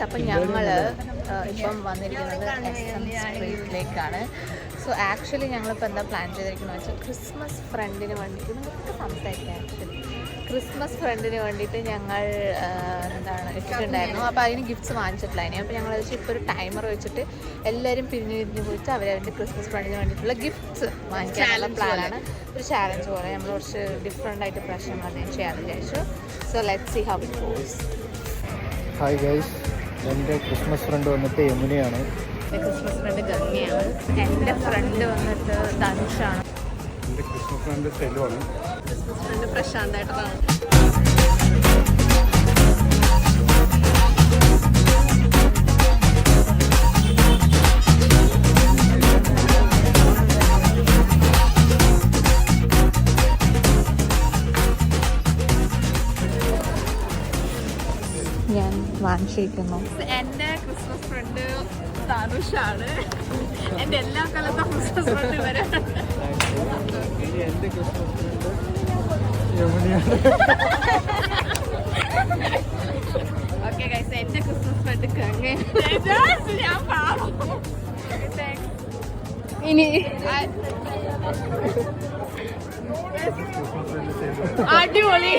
അപ്പം ഞങ്ങൾ ഇപ്പം വന്നിരിക്കുന്നത് സ്ട്രീറ്റിലേക്കാണ്. സോ ആക്ച്വലി ഞങ്ങളിപ്പോൾ എന്താ പ്ലാൻ ചെയ്തിരിക്കുന്നത് വെച്ചാൽ ക്രിസ്മസ് ഫ്രണ്ടിന് വേണ്ടിയിട്ട് നമുക്ക് സംസാരിക്കാം. ആക്ച്വലി ക്രിസ്മസ് ഫ്രണ്ടിന് വേണ്ടിയിട്ട് ഞങ്ങൾ എന്താണ് ഇട്ടിട്ടുണ്ടായിരുന്നു. അപ്പോൾ അതിന് ഗിഫ്റ്റ്സ് വാങ്ങിച്ചിട്ടില്ല. അതിന് അപ്പോൾ ഞങ്ങൾ വെച്ചാൽ ഇപ്പോൾ ഒരു ടൈമർ വെച്ചിട്ട് എല്ലാവരും പിരിഞ്ഞ് പോയിട്ട് അവരവൻ്റെ ക്രിസ്മസ് ഫ്രണ്ടിന് വേണ്ടിയിട്ടുള്ള ഗിഫ്റ്റ്സ് വാങ്ങിക്കാനുള്ള പ്ലാനാണ്. ഒരു ചാലഞ്ച് പോലെ നമ്മൾ കുറച്ച് ഡിഫറെൻ്റ് ആയിട്ട് പ്രശ്നം അദ്ദേഹം ചെയ്യാമെന്ന് വിചാരിച്ചു. So let's see how it goes. Hi guys, എൻ്റെ ക്രിസ്മസ് ഫ്രണ്ട് വന്നിട്ട് യമുനയാണ്. എൻ്റെ ക്രിസ്മസ് ഫ്രണ്ട് ഗംഗയാണ്. എൻ്റെ ഫ്രണ്ട് വന്നിട്ട് ധനുഷാണ്. എൻ്റെ ക്രിസ്മസ് ഫ്രണ്ട് സെലുവാണ്. ക്രിസ്മസ് ഫ്രണ്ട് പ്രശാന്തായിട്ടാണ്. ഞാൻ വാങ്ങിച്ചിരിക്കുന്നു. എൻ്റെ ക്രിസ്മസ് ഫ്രണ്ട് ധനുഷാണ്. എൻ്റെ എല്ലാ കാലത്തെ ക്രിസ്മസ് ഫ്രണ്ട് വരെ. എൻ്റെ ക്രിസ്മസ് ഫ്രണ്ട് യമുനയാണ്. ഓക്കെ ഗൈസ്, എൻ്റെ ക്രിസ്മസ് ഫ്രണ്ട് ഗംഗ. ഞാൻ പാവം. ഇനി അടിപൊളി.